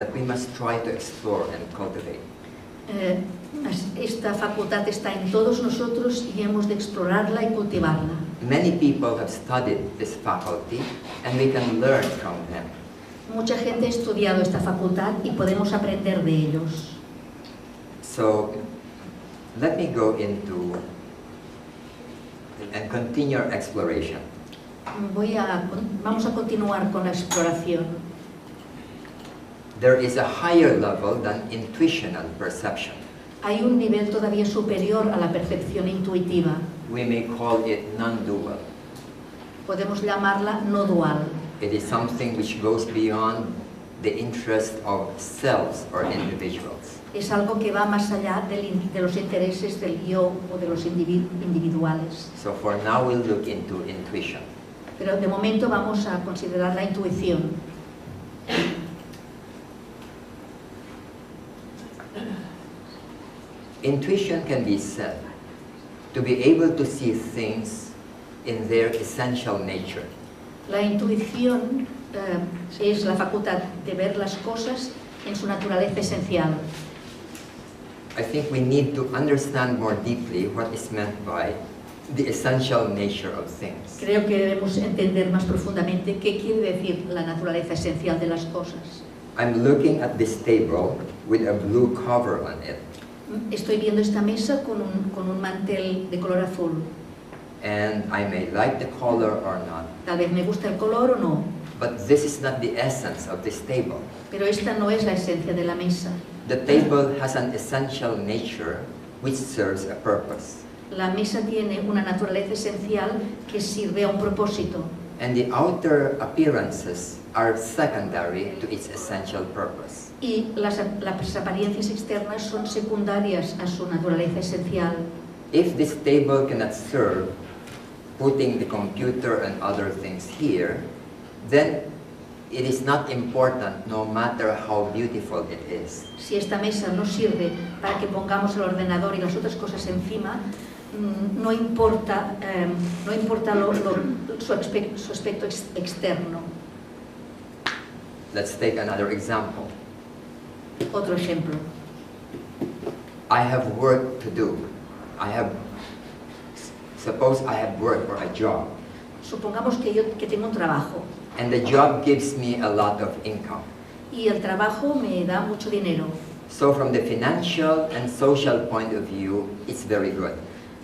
that we must try to explore and cultivate. Esta facultad está en todos nosotros y hemos de explorarla y cultivarla. Many people have studied this faculty and we can learn from them. Mucha gente ha estudiado esta facultad y podemos aprender de ellos. So, let me go into and continue our exploration. Vamos a continuar con la exploración. There is a higher level than intuitional perception. Hay un nivel todavía superior a la percepción intuitiva. We may call it non-dual. Podemos llamarla no dual. It is something which goes beyond the interest of selves or individuals. Es algo que va más allá de los intereses del yo o de los individuales. So for now we'll look into intuition. Pero de momento vamos a considerar la intuición. Intuition can be said to be able to see things in their essential nature. La intuición es la facultad de ver las cosas en su naturaleza esencial. I think we need to understand more deeply what is meant by the essential nature of things. Creo que debemos entender más profundamente qué quiere decir la naturaleza esencial de las cosas. I'm looking at this table with a blue cover on it. Estoy viendo esta mesa con un mantel de color azul. And I may like the color or not. Tal vez me gusta el color o no. But this is not the essence of this table. Pero esta no es la esencia de la mesa. The table has an essential nature which serves a purpose. La mesa tiene una naturaleza esencial que sirve a un propósito. And the outer appearances are secondary to its essential purpose. Y las apariencias externas son secundarias a su naturaleza esencial. If this table cannot serve putting the computer and other things here, then it is not important no matter how beautiful it is. Si esta mesa no sirve para que pongamos el ordenador y las otras cosas encima, no importa su aspecto externo. Let's take another example. Otro ejemplo. I have work to do. Suppose I have work or a job. Supongamos que tengo un trabajo. And the job gives me a lot of income. Y el trabajo me da mucho dinero. So from the financial and social point of view, it's very good.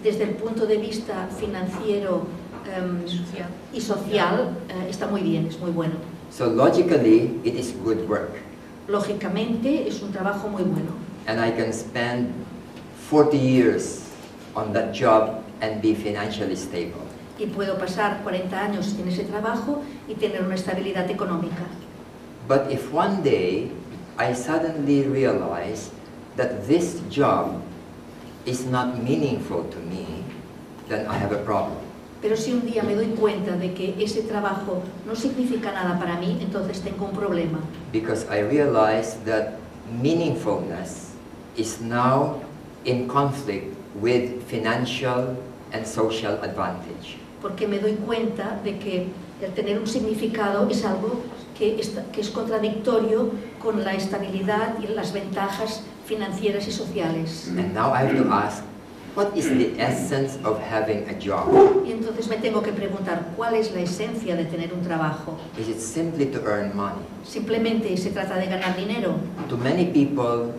Desde el punto de vista financiero y social, está muy bien, es muy bueno. So logically, it is good work. Lógicamente, es un trabajo muy bueno. And I can spend 40 years on that job and be financially stable. Y puedo pasar 40 años en ese trabajo y tener una estabilidad económica. But if one day I suddenly realize that this job is not meaningful to me, then I have a problem. Pero si un día me doy cuenta de que ese trabajo no significa nada para mí, entonces tengo un problema. Because I realize that meaningfulness is now in conflict with financial and social advantage. Porque me doy cuenta de que el tener un significado es algo que es contradictorio con la estabilidad y las ventajas financieras y sociales. And now I have to ask, what is the essence of having a job? Y entonces me tengo que preguntar, ¿cuál es la esencia de tener un trabajo? Is it simply to earn money? ¿Simplemente se trata de ganar dinero? To many people,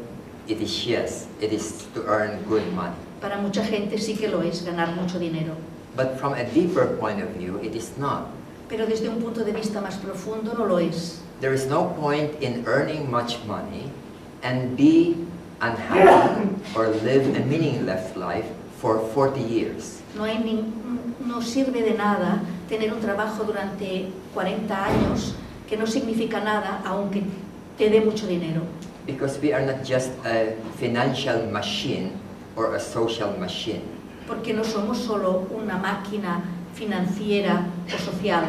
it is yes, it is to earn good money. Para mucha gente sí que lo es, ganar mucho dinero. But from a deeper point of view, it is not. Pero desde un punto de vista más profundo no lo es. There is no point in earning much money and be unhappy or live a meaningless life for 40 years. No sirve de nada tener un trabajo durante 40 años que no significa nada aunque te dé mucho dinero. Because we are not just a financial machine or a social machine. Porque no somos solo una máquina financiera o social.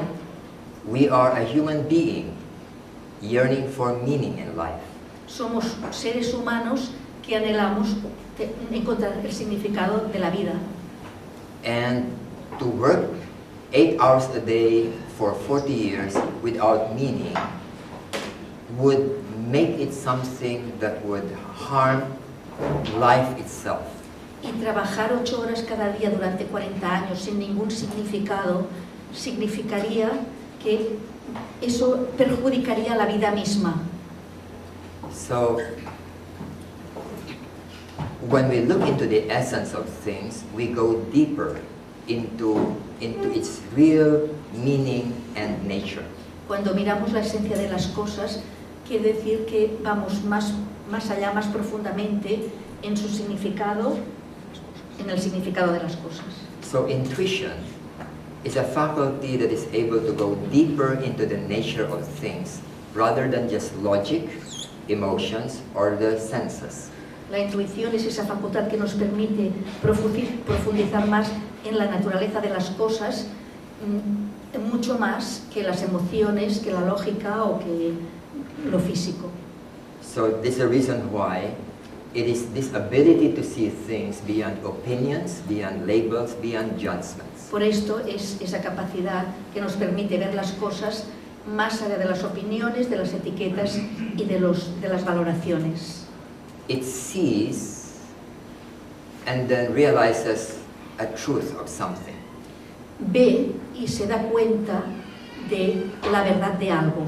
We are a human being yearning for meaning in life. Somos seres humanos que anhelamos encontrar el significado de la vida. And to work 8 hours a day for 40 years without meaning would make it something that would harm life itself. Y trabajar 8 horas cada día durante 40 años sin ningún significado significaría que eso perjudicaría la vida misma. So, when we look into the essence of things, we go deeper into its real meaning and nature. Cuando miramos la esencia de las cosas, quiere decir que vamos más allá, más profundamente en su significado, en el significado de las cosas. So intuition is a faculty that is able to go deeper into the nature of things rather than just logic, emotions, or the senses. La intuición es esa facultad que nos permite profundizar más en la naturaleza de las cosas, mucho más que las emociones, que la lógica o que lo físico. So this is the reason why it is this ability to see things beyond opinions, beyond labels, beyond judgments. Por esto es esa capacidad que nos permite ver las cosas más allá de las opiniones, de las etiquetas y de las valoraciones. It sees and then realizes a truth of something. Ve y se da cuenta de la verdad de algo.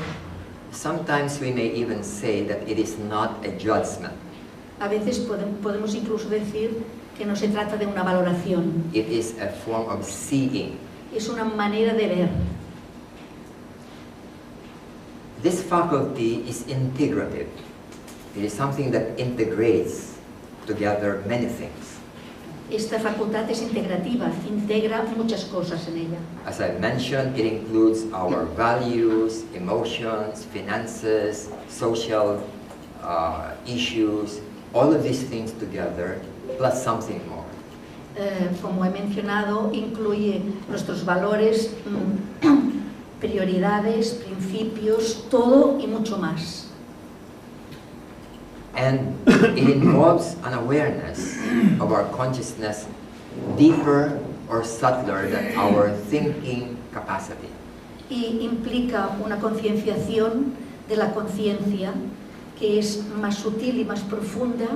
Sometimes we may even say that it is not a judgment. A veces podemos incluso decir que no se trata de una valoración. It is a form of seeing. Es una manera de ver. This faculty is integrative. It is something that integrates together many things. Esta facultad es integrativa, integra muchas cosas en ella. As I mentioned, it includes our values, emotions, finances, social issues, all of these things together, plus something more. Como he mencionado, incluye nuestros valores, prioridades, principios, todo y mucho más. And it involves an awareness of our consciousness deeper or subtler than our thinking capacity. Y implica una concienciación de la conciencia que es más sutil y más profunda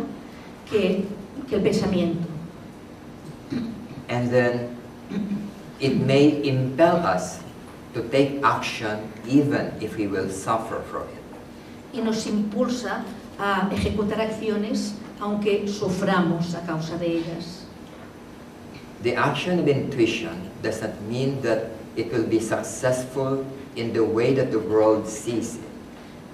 que el pensamiento. And then it may impel us to take action even if we will suffer from it. Y nos impulsa a ejecutar acciones aunque suframos a causa de ellas. The action of intuition doesn't mean that it will be successful in the way that the world sees it.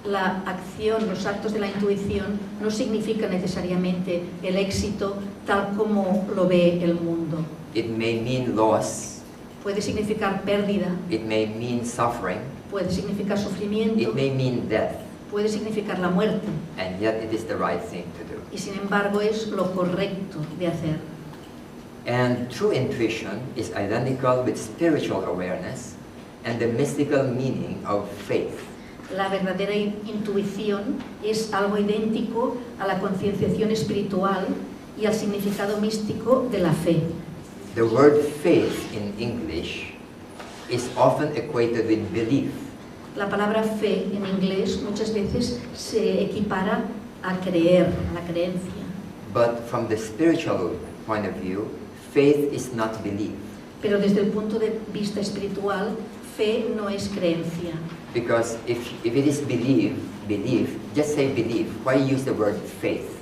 La acción, los actos de la intuición no significa necesariamente el éxito tal como lo ve el mundo. It may mean loss. Puede significar pérdida. It may mean suffering. Puede significar sufrimiento. It may mean death. Puede significar la muerte. And yet it is the right thing to do. Y sin embargo es lo correcto de hacer. And true intuition is identical with spiritual awareness and the mystical meaning of faith. La verdadera intuición es algo idéntico a la concienciación espiritual y al significado místico de la fe. The word faith in English is often equated with belief. La palabra fe en inglés muchas veces se equipara a creer, a la creencia. But from the spiritual point of view, faith is not belief. Pero desde el punto de vista espiritual, fe no es creencia. Because if it is belief, just say belief. Why use the word faith?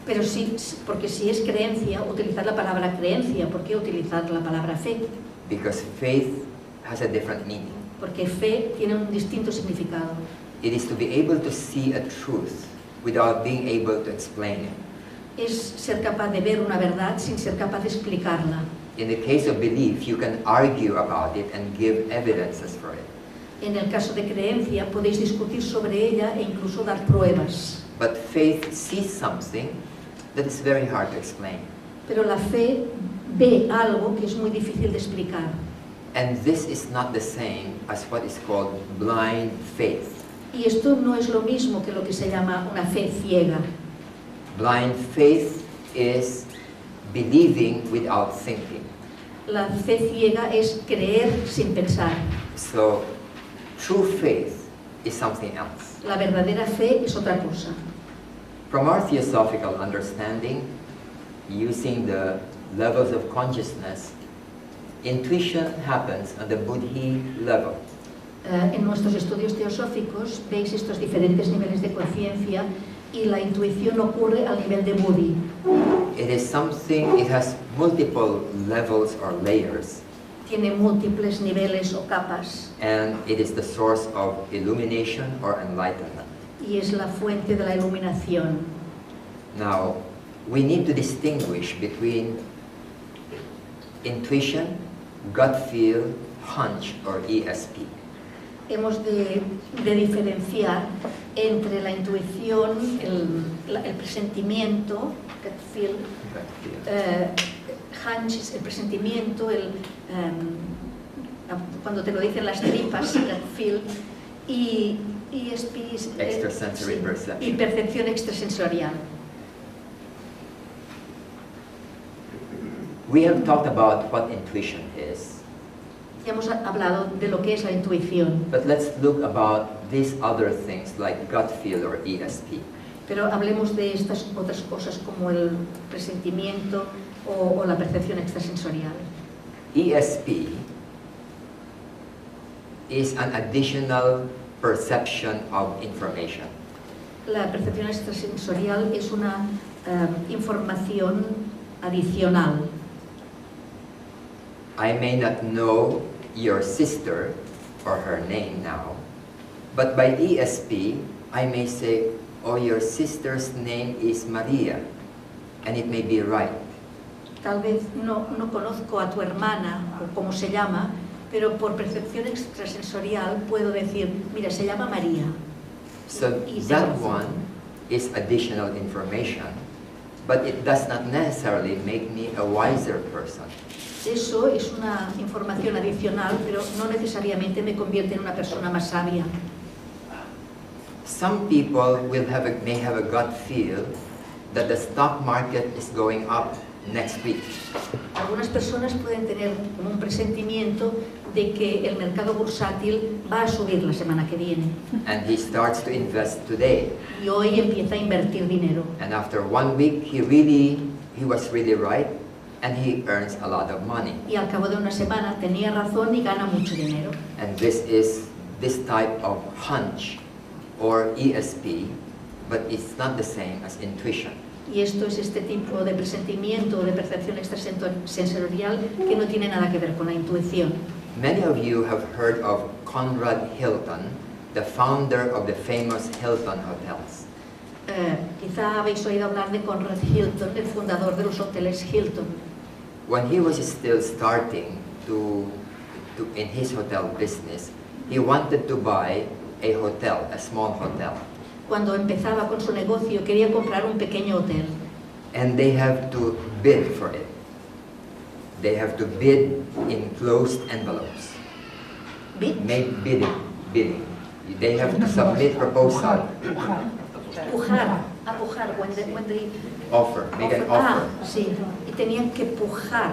Pero sí, porque si es creencia, utilizar la palabra creencia. ¿Por qué utilizar la palabra fe? Because faith has a different meaning. Porque fe tiene un distinto significado. It is to be able to see a truth without being able to explain it. Es ser capaz de ver una verdad sin ser capaz de explicarla. In the case of belief, you can argue about it and give evidences for it. En el caso de creencia, podéis discutir sobre ella e incluso dar pruebas. But faith sees something that is very hard to explain. Pero la fe ve algo que es muy difícil de explicar. And this is not the same as what is called blind faith. Y esto no es lo mismo que lo que se llama una fe ciega. Blind faith is believing without thinking. La fe ciega es creer sin pensar. So, true faith is something else. La verdadera fe es otra cosa. From our theosophical understanding, using the levels of consciousness, intuition happens at the Buddhi level. En nuestros estudios teosóficos veis estos diferentes niveles de conciencia y la intuición ocurre al nivel de Buddhi. It is something, it has multiple levels or layers, Tiene múltiples niveles o capas and it is the source of illumination or enlightenment. y es la fuente de la iluminación. Now, we need to distinguish between intuition, gut feel, hunch, or ESP. Hemos de diferenciar entre la intuición, el presentimiento, gut feel, hunch es el presentimiento, cuando te lo dicen las tripas, gut feel, y Extrasensory perception. y percepción extrasensorial. We have talked about what intuition is, Ya hemos hablado de lo que es la intuición, but let's look about these other things like gut feel or ESP. pero hablemos de estas otras cosas como el presentimiento o la percepción extrasensorial. ESP is an additional perception of information. La percepción extrasensorial es una información adicional. I may not know your sister or her name now, but by ESP, I may say, oh, your sister's name is Maria, and it may be right. Tal vez no conozco a tu hermana o cómo se llama, pero por percepción extrasensorial puedo decir, mira, se llama María. So that one is additional information, but it does not necessarily make me a wiser person. Eso es una información adicional, pero no necesariamente me convierte en una persona más sabia. Some people may have a gut feel that the stock market is going up next week. Algunas personas pueden tener como un presentimiento de que el mercado bursátil va a subir la semana que viene. And he starts to invest today. Y hoy empieza a invertir dinero. And after 1 week, he was really right, and he earns a lot of money. Y al cabo de una semana tenía razón y gana mucho dinero. And this is this type of hunch or ESP, but it's not the same as intuition. Y esto es este tipo de presentimiento o de percepción extrasensorial que no tiene nada que ver con la intuición. Many of you have heard of Conrad Hilton, the founder of the famous Hilton hotels. Quizá habéis oído hablar de Conrad Hilton, el fundador de los hoteles Hilton. When he was still starting in his hotel business, he wanted to buy a hotel, a small hotel. Cuando empezaba con su negocio quería comprar un pequeño hotel. And they have to bid for it. They have to bid in closed envelopes. ¿Bid? Make bidding. They have to submit proposal. Pujar, when they Offer, make an offer. Sí, y tenían que pujar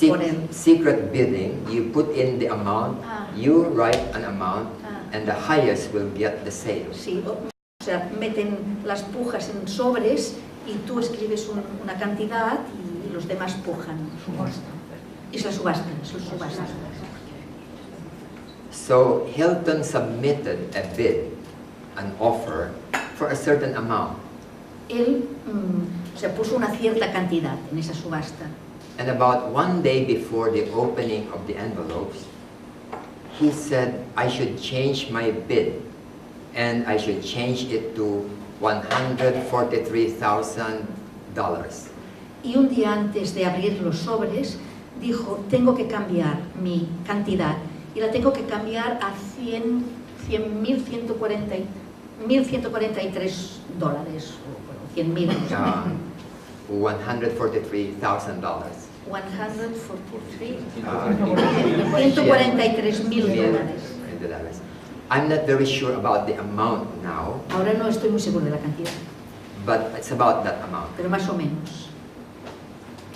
por él. Secret bidding, you put in the amount, you write an amount, and the highest will get the sale. Sí, o sea, meten las pujas en sobres y tú escribes una cantidad y los demás pujan. Es la subasta, So Hilton submitted a bid, an offer, for a certain amount. Él puso una cierta cantidad en esa subasta. And about 1 day before the opening of the envelopes, he said, I should change my bid, and I should change it to $143,000. Y un día antes de abrir los sobres, dijo, tengo que cambiar mi cantidad, y la tengo que cambiar a $1,143, o $100,000. $143,000. 143,000 I'm not very sure about the amount now, Ahora no estoy muy seguro de la cantidad, but it's about that amount. pero más o menos.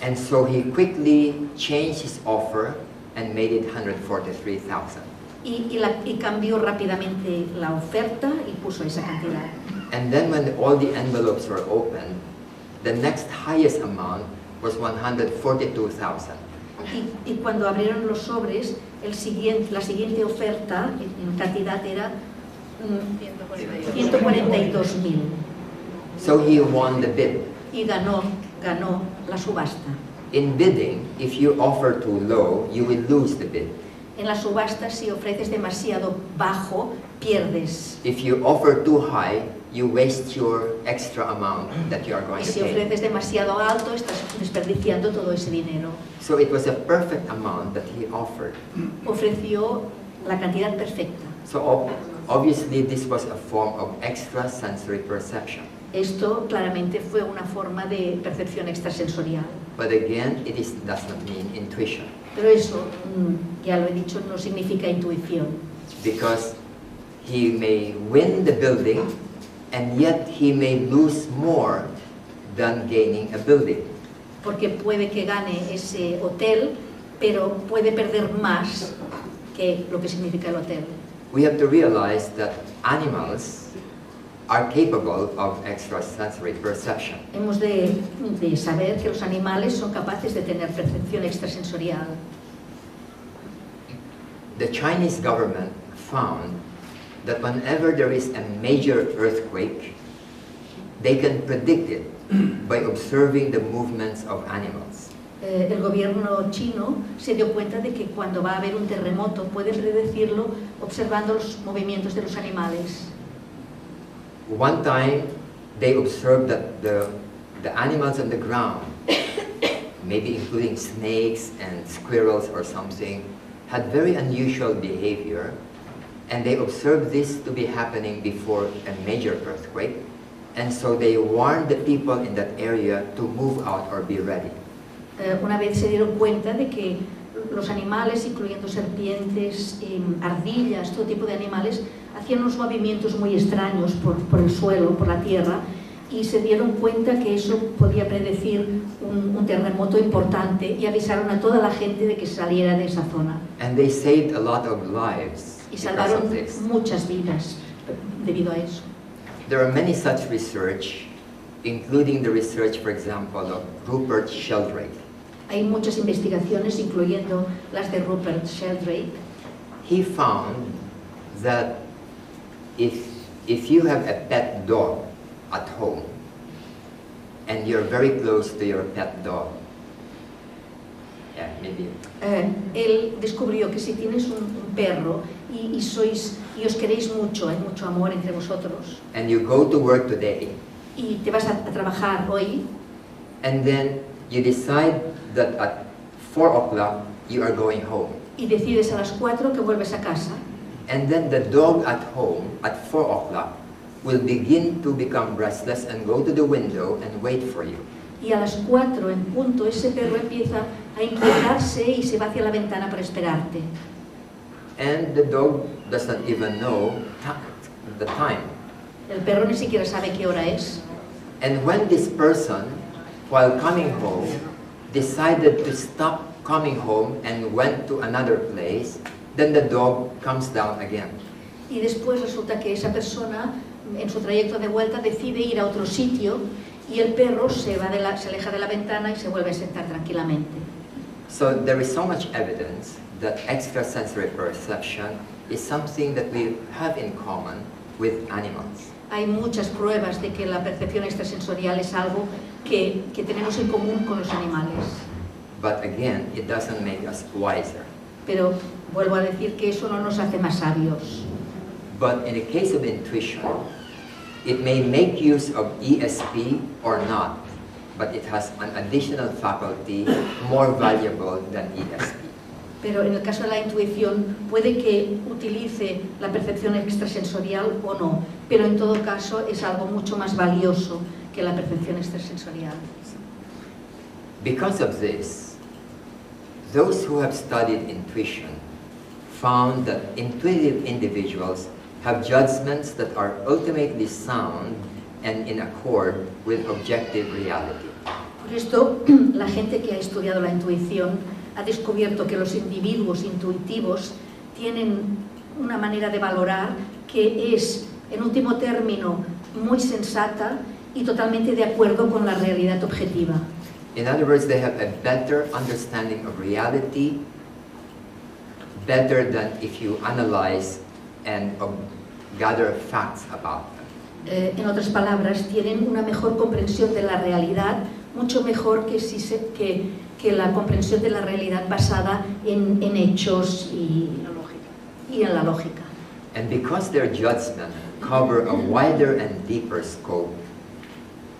And so he quickly changed his offer and made it $143,000. y cambió rápidamente la oferta y puso esa cantidad. And then when all the envelopes were opened, the next highest amount was 142,000. Y cuando abrieron los sobres, la siguiente oferta en cantidad era 142.000. So he won the bid. Y ganó la subasta. In bidding, if you offer too low, you will lose the bid. En la subasta, si ofreces demasiado bajo, pierdes. If you offer too high, you waste your extra amount that you are going Y to si pay. ofreces demasiado alto, estás desperdiciando todo ese dinero. So it was a perfect amount that he offered. Ofreció la cantidad perfecta. So obviously this was a form of extrasensory perception. Esto claramente fue una forma de percepción extrasensorial. But again, does not mean intuition. Pero eso, ya lo he dicho, no significa intuición. Because he may win the building and yet he may lose more than gaining a building. Porque puede que gane ese hotel, pero puede perder más que lo que significa el hotel. We have to realize that animals are capable of extrasensory perception. Hemos de saber que los animales son capaces de tener percepción extrasensorial. The Chinese government found that whenever there is a major earthquake, they can predict it by observing the movements of animals. El gobierno chino se dio cuenta de que cuando va a haber un terremoto puede predecirlo observando los movimientos de los animales. One time, they observed that the animals on the ground, maybe including snakes and squirrels or something, had very unusual behavior, and they observed this to be happening before a major earthquake, and so they warned the people in that area to move out or be ready. Una vez se dieron cuenta de que los animales, incluyendo serpientes, ardillas, todo tipo de animales, hacían unos movimientos muy extraños por el suelo, por la tierra, y se dieron cuenta que eso podía predecir un terremoto importante y avisaron a toda la gente de que saliera de esa zona. And they saved a lot of lives Y because salvaron of this. muchas vidas debido a eso. There are many such research, including the research, for example, of Rupert Sheldrake. Hay muchas investigaciones, incluyendo las de Rupert Sheldrake. He found that if you have a pet dog at home and you're very close to your pet dog, yeah, maybe. Él descubrió que si tienes un perro y os queréis mucho, hay mucho amor entre vosotros, And you go to work today, y te vas a trabajar hoy, and then you decide that at 4 o'clock you are going home. y decides a las 4 que vuelves a casa, And then the dog at home at 4 o'clock will begin to become restless and go to the window and wait for you. y a las 4 en punto ese perro empieza a inquietarse y se va hacia la ventana para esperarte. And the dog does not even know the time. El perro ni siquiera sabe qué hora es. And when this person, while coming home, decided to stop coming home and went to another place, then the dog comes down again. Y después resulta que esa persona, en su trayecto de vuelta, decide ir a otro sitio y el perro se aleja de la ventana y se vuelve a sentar tranquilamente. So there is so much evidence that extrasensory perception is something that we have in common with animals. Hay muchas pruebas de que la percepción extrasensorial es algo que tenemos en común con los animales. But again, it doesn't make us wiser. Pero vuelvo a decir que eso no nos hace más sabios. But in the case of intuition, it may make use of ESP or not, but it has an additional faculty more valuable than ESP. Pero en el caso de la intuición puede que utilice la percepción extrasensorial o no, pero en todo caso es algo mucho más valioso que la percepción extrasensorial. Because of this, those who have studied intuition found that intuitive individuals have judgments that are ultimately sound and in accord with objective reality. Por esto, la gente que ha estudiado la intuición ha descubierto que los individuos intuitivos tienen una manera de valorar que es, en último término, muy sensata y totalmente de acuerdo con la realidad objetiva. In other words, they have a better understanding of reality, better than if you analyze and gather facts about them. En otras palabras, tienen una mejor comprensión de la realidad, mucho mejor que la comprensión de la realidad basada en hechos y en la lógica. And because their judgment cover a wider and deeper scope,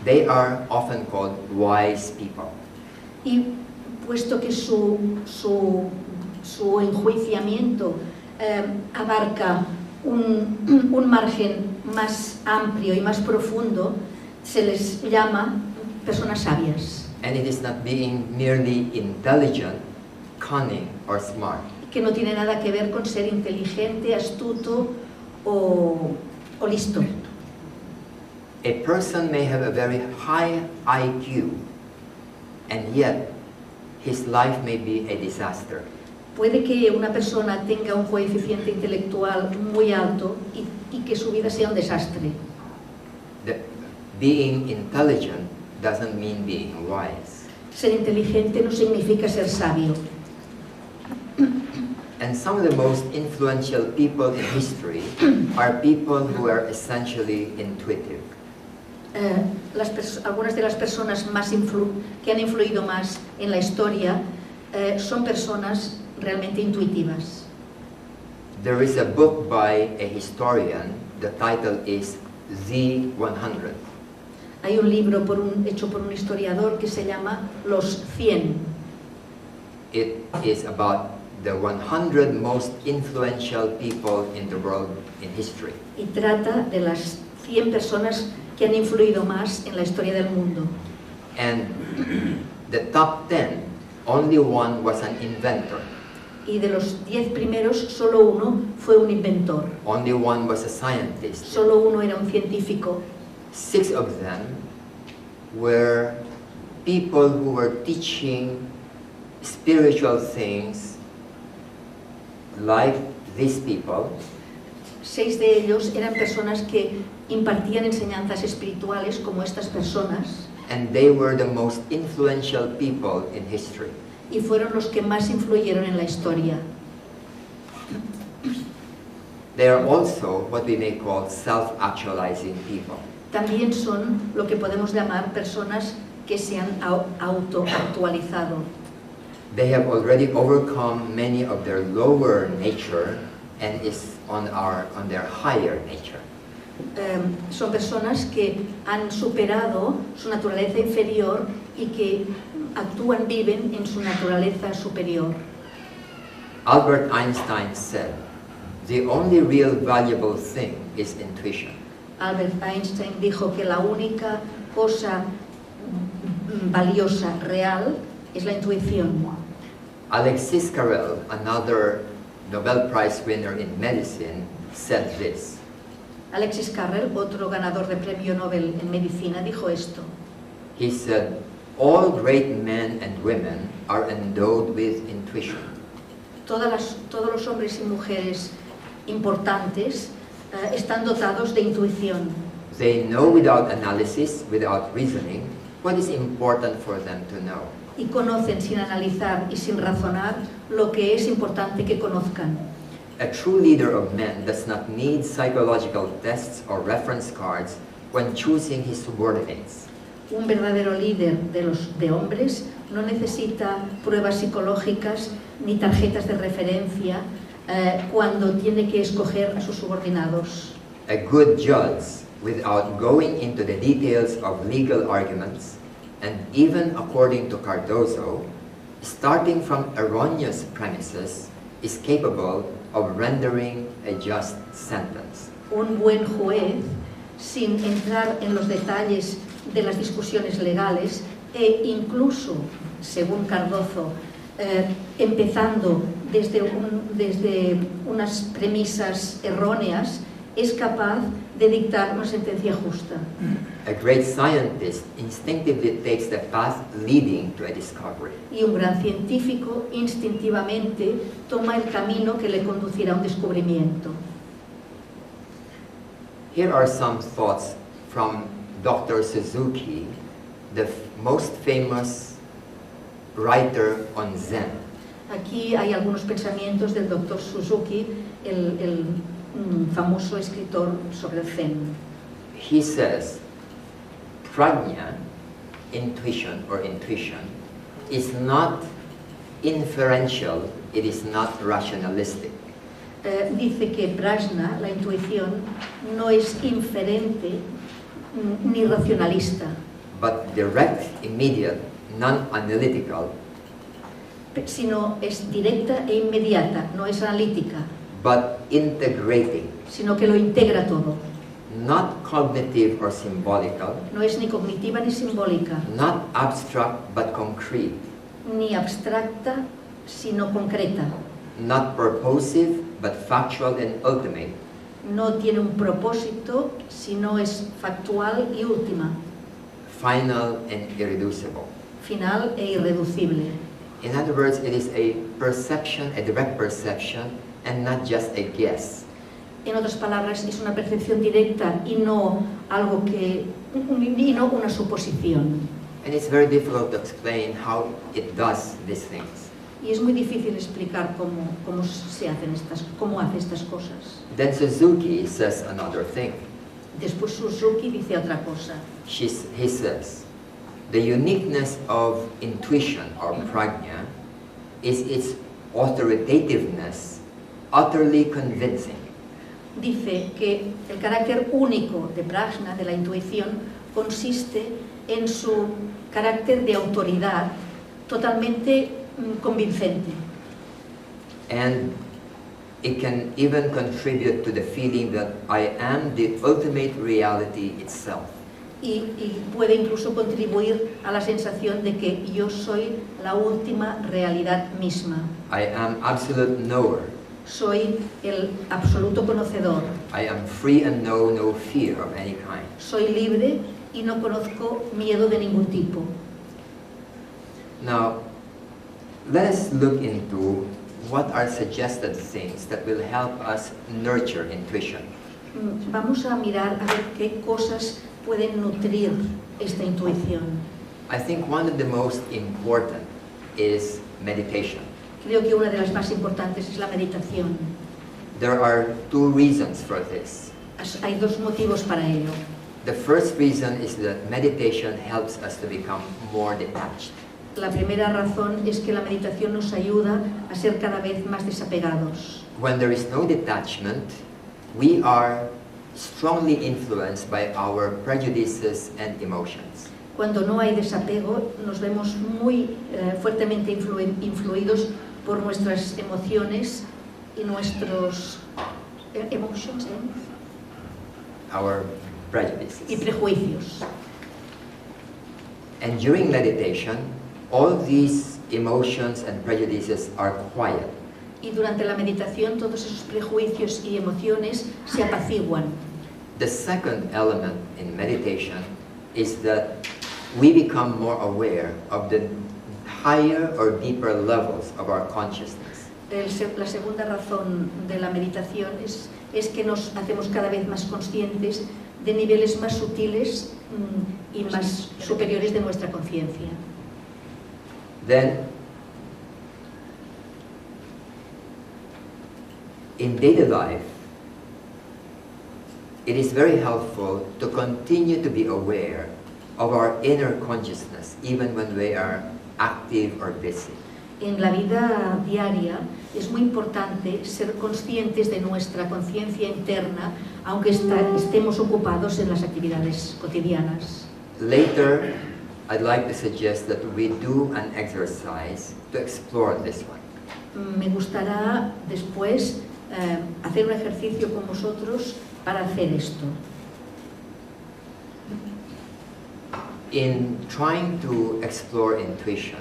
they are often called wise people. Y puesto que su enjuiciamiento abarca un margen más amplio y más profundo, se les llama personas sabias. And it is not being merely intelligent, cunning, or smart. Que no tiene nada que ver con ser inteligente, astuto o listo. A person may have a very high IQ, and yet his life may be a disaster. Puede que una persona tenga un coeficiente intelectual muy alto y que su vida sea un desastre. Being intelligent doesn't mean being wise. Ser inteligente no significa ser sabio. And some of the most influential people in history are people who are essentially intuitive. Algunas de las personas que han influido más en la historia son personas realmente intuitivas. There is a book by a historian, the title is Z100. Hay un libro hecho por un historiador que se llama Los 100. It is about the 100 most influential people in the world in history. Y trata de las 100 personas que han influido más en la historia del mundo. And the top 10, only one was an inventor. Y de los 10 primeros, solo uno fue un inventor. Only one was a scientist. Solo uno era un científico. 6 of them were people who were teaching spiritual things like these people. 6 de ellos eran personas que impartían enseñanzas espirituales como estas personas. And they were the most influential people in history. Y fueron los que más influyeron en la historia. They are also what we may call self-actualizing people. También son lo que podemos llamar personas que se han autoactualizado. They have already overcome many of their lower nature and is on their higher nature. Son personas que han superado su naturaleza inferior y que viven en su naturaleza superior. Albert Einstein said, "The only real valuable thing is intuition." Albert Einstein dijo que la única cosa valiosa, real, es la intuición. Alexis Carrel, another Nobel Prize winner in medicine, said this. Alexis Carrel, otro ganador de premio Nobel en medicina, dijo esto. He said, "All great men and women are endowed with intuition." Todos los hombres y mujeres importantes están dotados de intuición. They know without analysis, without reasoning, what is important for them to know. Y conocen sin analizar y sin razonar lo que es importante que conozcan. A true leader of men does not need psychological tests or reference cards when choosing his subordinates. Un verdadero líder de hombres no necesita pruebas psicológicas ni tarjetas de referencia cuando tiene que escoger a sus subordinados. A good judge, without going into the details of legal arguments, and even according to Cardozo, starting from erroneous premises, is capable of rendering a just sentence. Un buen juez, sin entrar en los detalles de las discusiones legales e incluso, según Cardozo, empezando desde unas premisas erróneas, es capaz de dictar una sentencia justa. A great scientist instinctively takes the path leading to a discovery. Y un gran científico instintivamente toma el camino que le conducirá a un descubrimiento. Here are some thoughts from Dr. Suzuki, the most famous writer on Zen. Aquí hay algunos pensamientos del Dr. Suzuki, el famoso escritor sobre el Zen. He says, prajna, intuition, is not inferential, it is not rationalistic. Dice que prajna, la intuición, no es inferente ni racionalista, but direct, immediate, non-analytical, sino es directa e inmediata, no es analítica, but integrating, sino que lo integra todo. not cognitive or symbolical, No es ni cognitiva ni simbólica, not abstract but concrete, ni abstracta, sino concreta. not purposive but factual and ultimate, No tiene un propósito, sino es factual y última, final and irreducible. final e irreducible. In other words, it is a perception, a direct perception, and not just a guess. En otras palabras, es una percepción directa y no algo que, y no una suposición. And it's very difficult to explain how it does these things. Y es muy difícil explicar cómo hace estas cosas. Then Suzuki says another thing. Después Suzuki dice otra cosa. He says, the uniqueness of intuition or prajna is its authoritativeness, utterly convincing. Dice que el carácter único de prajna, de la intuición, consiste en su carácter de autoridad totalmente convincente. And it can even contribute to the feeling that I am the ultimate reality itself. Y puede incluso contribuir a la sensación de que yo soy la última realidad misma. I am absolute knower. Soy el absoluto conocedor. I am free and know no fear of any kind. Soy libre y no conozco miedo de ningún tipo. Now, let us look into what are suggested things that will help us nurture intuition. Vamos a mirar a ver qué cosas pueden nutrir esta intuición. I think one of the most important is meditation. Creo que una de las más importantes es la meditación. There are two reasons for this. Hay dos motivos para ello. The first reason is that meditation helps us to become more detached. La primera razón es que la meditación nos ayuda a ser cada vez más desapegados. When there is no detachment, we are strongly influenced by our prejudices and emotions. Cuando no hay desapego, nos vemos muy fuertemente influidos por nuestras emociones y nuestros Our prejudices. y prejuicios. And during meditation, all these emotions and prejudices are quiet. Y durante la meditación todos esos prejuicios y emociones se apaciguan. The second element in meditation is that we become more aware of the higher or deeper levels of our consciousness. La segunda razón de la meditación es que nos hacemos cada vez más conscientes de niveles más sutiles y más superiores de nuestra conciencia. Then, in daily life, it is very helpful to continue to be aware of our inner consciousness, even when we are active or busy. En la vida diaria es muy importante ser conscientes de nuestra conciencia interna, aunque estemos ocupados en las actividades cotidianas. Later, I'd like to suggest that we do an exercise to explore this one. Me gustará después hacer un ejercicio con vosotros para hacer esto. In trying to explore intuition,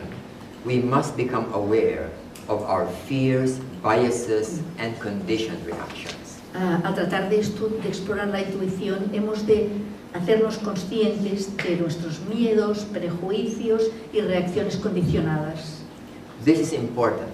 we must become aware of our fears, biases, and conditioned reactions. al tratar de explorar la intuición, hemos de hacernos conscientes de nuestros miedos, prejuicios y reacciones condicionadas. This is important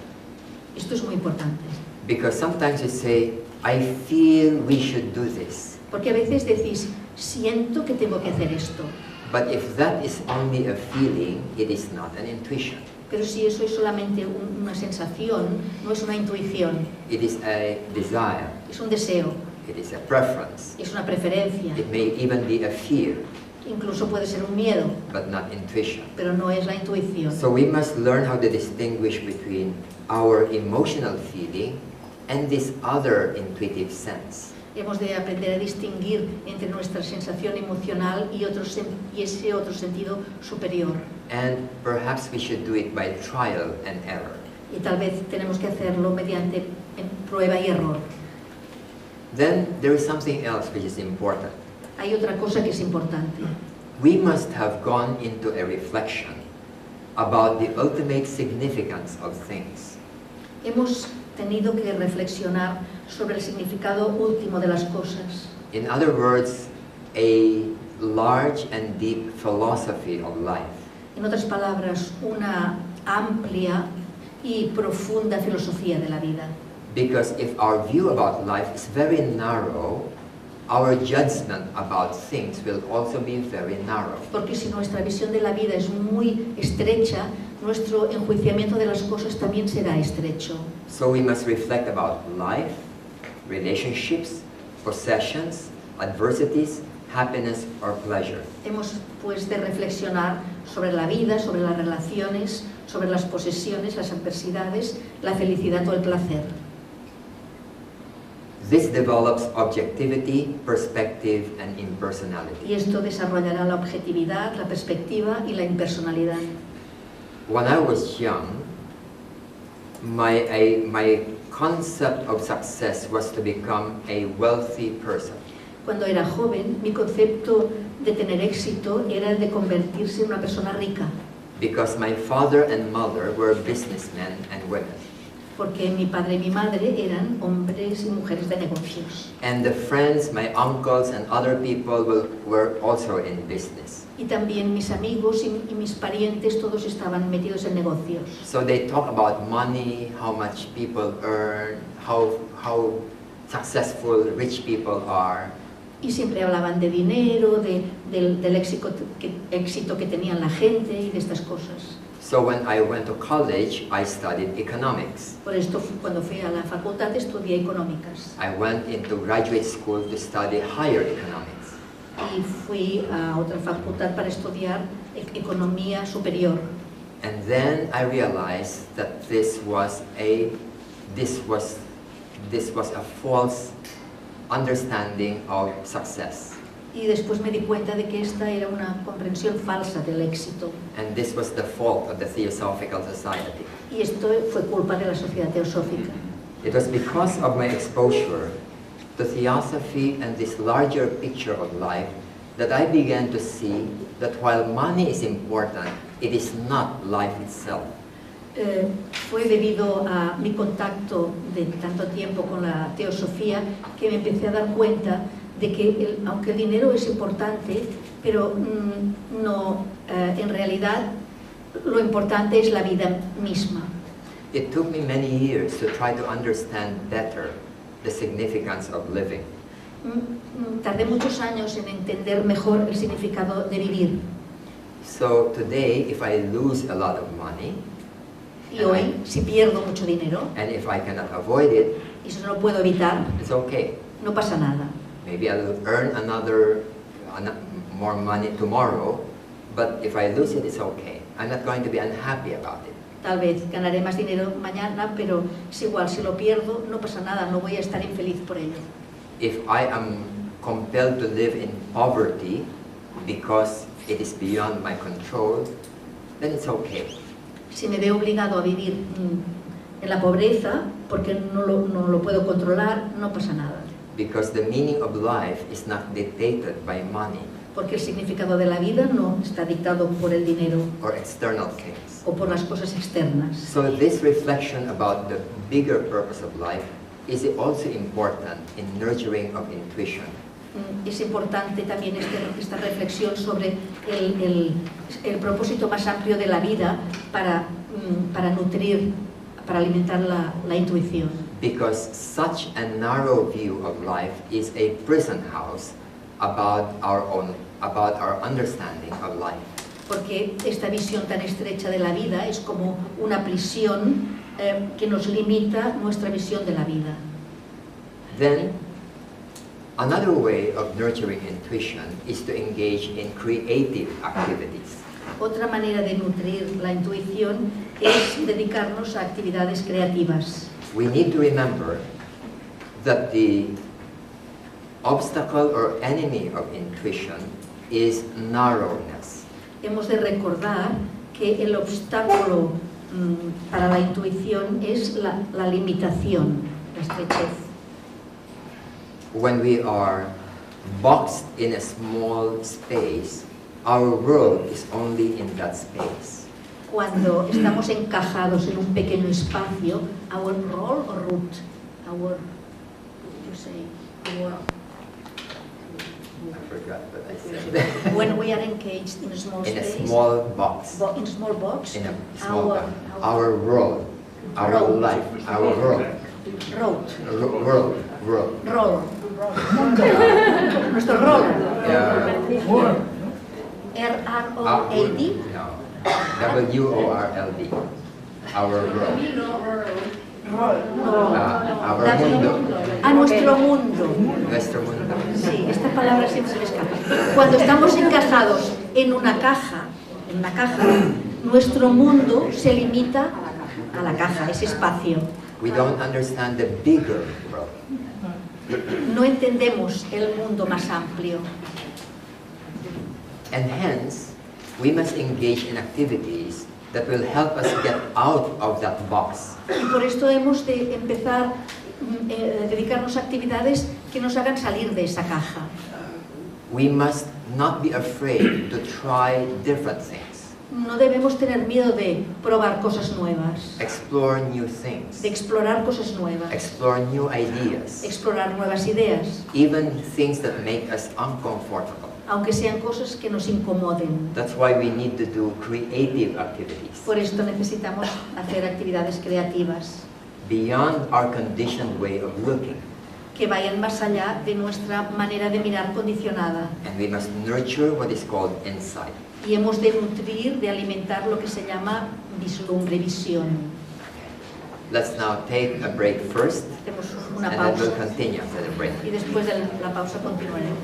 Esto es muy importante, because sometimes you say, I feel we should do this. porque a veces decís, siento que tengo que hacer esto, But if that is only a feeling, it is not an intuition. pero si eso es solamente una sensación, no es una intuición, It is a desire. es un deseo, It is a preference. es una preferencia, It may even be a fear, incluso puede ser un miedo, but not intuition. pero no es la intuición. So we must learn how to distinguish between our emotional feeling and this other intuitive sense. Hemos de aprender a distinguir entre nuestra sensación emocional y ese otro sentido superior. And perhaps we should do it by trial and error. Y tal vez tenemos que hacerlo mediante prueba y error. Then there is something else which is important. Hay otra cosa que es importante. We must have gone into a reflection about the ultimate significance of things. Hemos tenido que reflexionar sobre el significado último de las cosas. In other words, a large and deep philosophy of life. En otras palabras, una amplia y profunda filosofía de la vida. Because if our view about life is very narrow, our judgment about things will also be very narrow. Porque si nuestra visión de la vida es muy estrecha, nuestro enjuiciamiento de las cosas también será estrecho. So we must reflect about life, relationships, possessions, adversities, happiness or pleasure. Hemos pues de reflexionar sobre la vida, sobre las relaciones, sobre las posesiones, las adversidades, la felicidad o el placer. This develops objectivity, perspective and impersonality. Y esto desarrollará la objetividad, la perspectiva y la impersonalidad. When I was young, my concept of success was to become a wealthy person. Cuando era joven, mi concepto de tener éxito era el de convertirse en una persona rica, Because my father and mother were businessmen and women. porque mi padre y mi madre eran hombres y mujeres de negocios. And the friends, my uncles and other people were also in business. Y también mis amigos y mis parientes, todos estaban metidos en negocios. So they talk about money, how much people earn, how successful rich people are. Y siempre hablaban de dinero, del éxito que tenían la gente y de estas cosas. So when I went to college, I studied economics. Por esto, cuando fui a la facultad, estudié económicas. I went into graduate school to study higher economics. Y fui a otra facultad para estudiar economía superior. And then I realized that this was a false understanding of success. Y después me di cuenta de que esta era una comprensión falsa del éxito. And this was the fault of the Theosophical Society. Y esto fue culpa de la Sociedad Teosófica. It was because of my exposure to theosophy and this larger picture of life that I began to see that while money is important, it is not life itself. Fue debido a mi contacto de tanto tiempo con la teosofía que me empecé a dar cuenta de que aunque el dinero es importante, pero en realidad lo importante es la vida misma. It took me many years to try to understand better the significance of living. Tardé muchos años en entender mejor el significado de vivir. So today, if I lose a lot of money, Y hoy, si pierdo mucho dinero, and if I cannot avoid it, y si no lo puedo evitar, it's okay. no pasa nada. Maybe I'll earn more money tomorrow, but if I lose it, it's okay. I'm not going to be unhappy about it. Tal vez ganaré más dinero mañana, pero es igual, si lo pierdo, no pasa nada, no voy a estar infeliz por ello. If I am compelled to live in poverty because it is beyond my control, then it's okay. Si me veo obligado a vivir en la pobreza, porque no lo puedo controlar, no pasa nada. Because the meaning of life is not dictated by money Porque el significado de la vida no está dictado por el dinero or external things. o por las cosas externas. So this reflection about the bigger purpose of life is also important in nurturing of intuition. Es importante también esta reflexión sobre el propósito más amplio de la vida para nutrir, para alimentar la intuición. Because such a narrow view of life is a prison house about our understanding of life. Porque esta visión tan estrecha de la vida es como una prisión que nos limita nuestra visión de la vida. Then, another way of nurturing intuition is to engage in creative activities. Otra manera de nutrir la intuición es dedicarnos a actividades creativas. We need to remember that the obstacle or enemy of intuition is narrowness. Hemos de recordar que el obstáculo para la intuición es la limitación, la estrechez. When we are boxed in a small space, our world is only in that space. Cuando estamos encajados en un pequeño espacio, our role or root, our, you say, our, I forgot what I said. when we are engaged in a small In a space, small box. in a small box, In a small box. Our world, our Road. life, our world. road, World. rol, nuestro rol, R-R-O-A-D, No. W-O-R-L-D. Our world. Our mundo. a nuestro mundo. Nuestro mundo. Sí, esta palabra siempre se me escapa. Cuando estamos encajados en una caja, nuestro mundo se limita a la caja, ese espacio. We don't understand the bigger world. No entendemos el mundo más amplio. And hence, we must engage in activities that will help us get out of that box. Y por esto hemos de empezar a dedicarnos a actividades que nos hagan salir de esa caja. We must not be afraid to try different things, No debemos tener miedo de probar cosas nuevas, explore new things, de explorar cosas nuevas, explore new ideas, explorar nuevas ideas, even things that make us uncomfortable. aunque sean cosas que nos incomoden. That's why we need to do creative activities Por esto necesitamos hacer actividades creativas beyond our conditioned way of looking. que vayan más allá de nuestra manera de mirar condicionada. And we must nurture what is called insight. Y hemos de nutrir, de alimentar lo que se llama vislumbre, visión. Let's now take a break first, Hacemos una and then pausa we'll continue after the break. y después de la pausa continuaremos.